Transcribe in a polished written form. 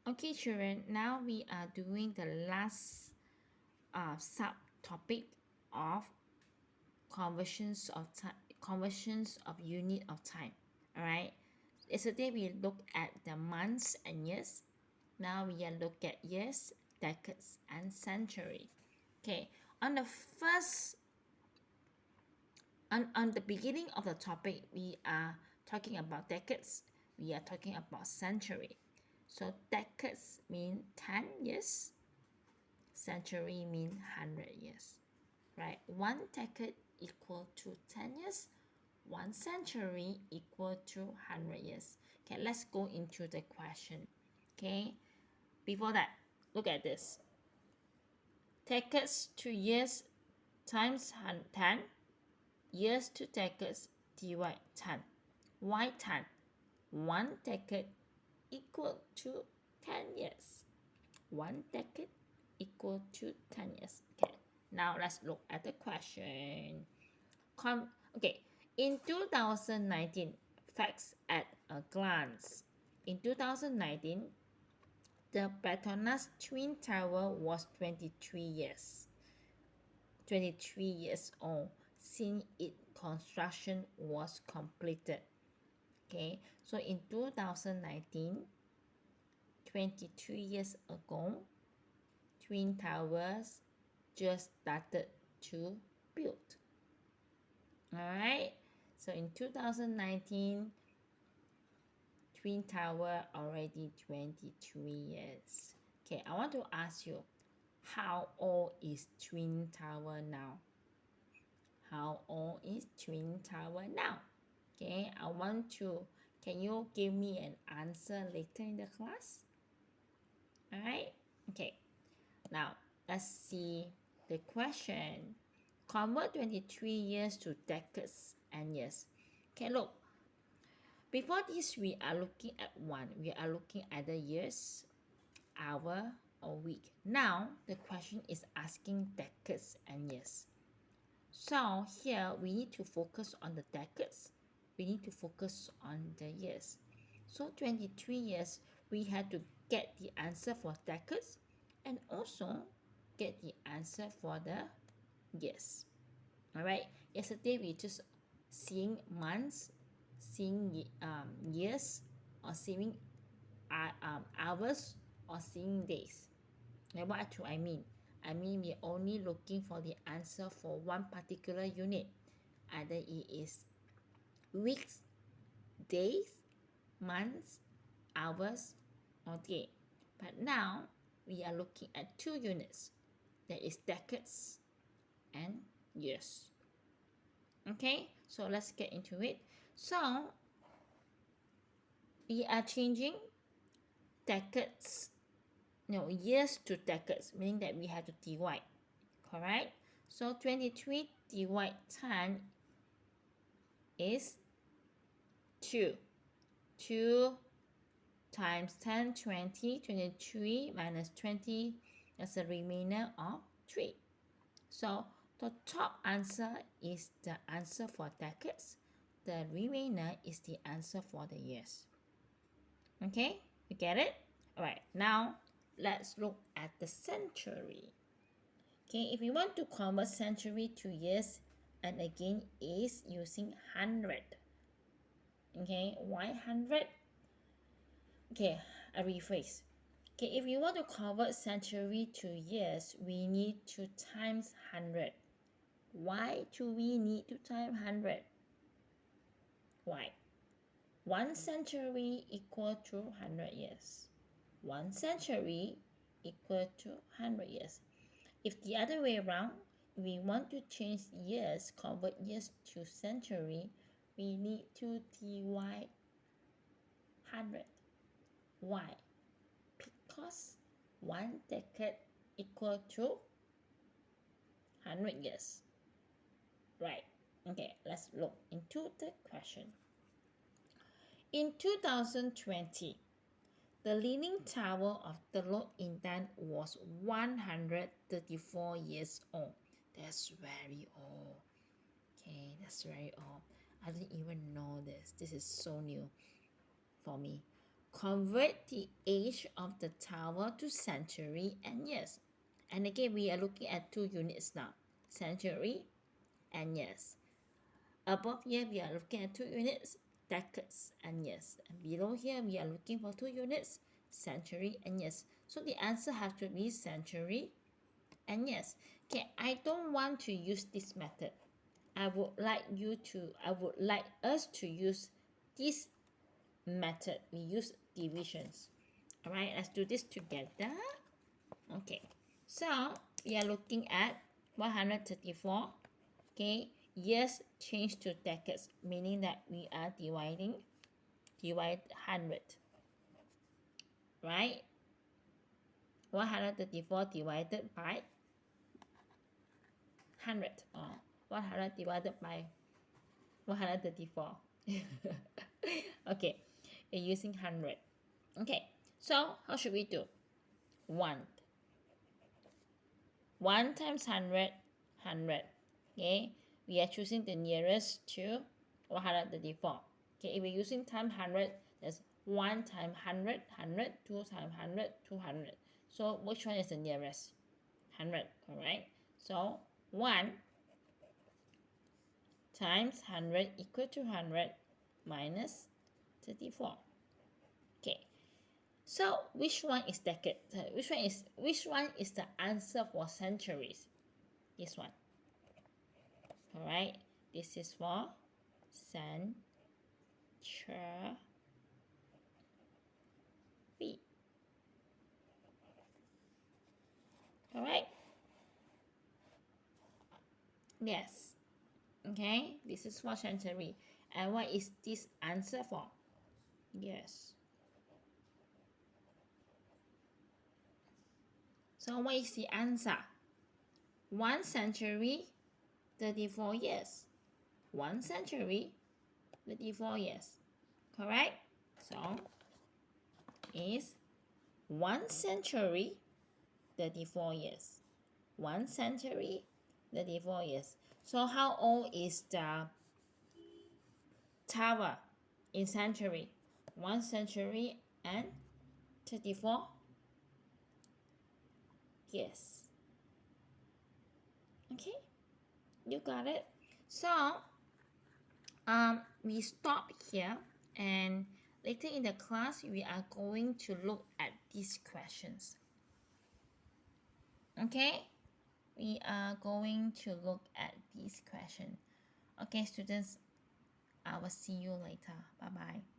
Okay, children, now we are doing the last subtopic of conversions of unit of time. All right. Yesterday we looked at the months and years. Now we are look at years, decades, and century. Okay. On the first, on the beginning of the topic, we are talking about decades. We are talking about century. So decades mean 10 years. Century mean 100 years, right? One decade equal to 10 years. One century equal to 100 years. Okay, let's go into the question. Okay, before that, look at this. Decades to years times 10. Years to decades divide 10. Why 10? One decade equal to 10 years. One decade equal to 10 years. Okay, now let's look at the question. Okay, in 2019, facts at a glance. In 2019, the Petronas Twin Tower was 23 years old since its construction was completed. Okay, so in 2019, 22 years ago, Twin Towers just started to build. All right, so in 2019, Twin Tower already 23 years. Okay, I want to ask you, how old is Twin Tower now? How old is Twin Tower now? Okay, I want to, can you give me an answer later in the class? All right, okay, now let's see the question. Convert 23 years to decades and years. Okay, look, before this, we are looking at one. We are looking at the years, hour, or week. Now, the question is asking decades and years. So here, we need to focus on the decades. We need to focus on the years. So 23 years, we had to get the answer for decades and also get the answer for the years. All right. Yesterday, we just seeing months, seeing years, or seeing hours, or seeing days. And what do I mean? I mean we're only looking for the answer for one particular unit. Either it is weeks, days, months, hours, or day. But now we are looking at two units. That is decades and years. Okay, so let's get into it. So we are changing decades, no, years to decades, meaning that we have to divide, correct? So 23 divide 10 is 2. 2 times 10, 20, 23 minus 20, that's a remainder of 3. So the top answer is the answer for decades. The remainder is the answer for the years. Okay, you get it? All right, now let's look at the century. Okay, if you want to convert century to years, and again is using 100. Okay, why 100? Okay, I rephrase. Okay, if you want to convert century to years, we need to times 100. Why do we need to times 100? Why? 1 century equal to 100 years. 1 century equal to 100 years. If the other way around, we want to change years, convert years to century, we need to divide 100. Why? Because 1 decade equal to 100 years. Right. Okay, let's look into the question. In 2020, the Leaning Tower of Telok Intan was 134 years old. That's very old. Okay, that's very old. I didn't even know this. This is so new for me. convert the age of the tower to century and years. And again, we are looking at 2 units now, century and years. Above here, we are looking at 2 units, decades and years. And below here, we are looking for 2 units, century and years. So the answer has to be century and years. Okay, I don't want to use this method. I would like us to use this method. We use divisions. All right, let's do this together. Okay, so we are looking at 134. Okay, years change to decades, meaning that we are divide 100, right? 134 divided by 100, or 100 divided by 134. Okay, we're using 100. Okay, so how should we do? 1 times 100, 100. Okay, we are choosing the nearest to 134. Okay, if we're using times 100, that's 1 times 100, 100, 2 times 100, 200. So which one is the nearest? 100, correct? So 1 times 100 equal to 100 minus 34. Okay, so which one is decade? Which one is the answer for centuries? This one. All right, this is for century. All right. Yes. Okay, this is for century. And what is this answer for? Yes. So what is the answer? 1 century, 34 years. 1 century, 34 years. Correct? So is 1 century, 34 years. 1 century, 34 years. So how old is the tower in century? 1 century and 34 years. Okay, you got it. So we stop here, and later in the class we are going to look at these questions. Okay, we are going to look at these questions. Okay, students, I will see you later. Bye bye.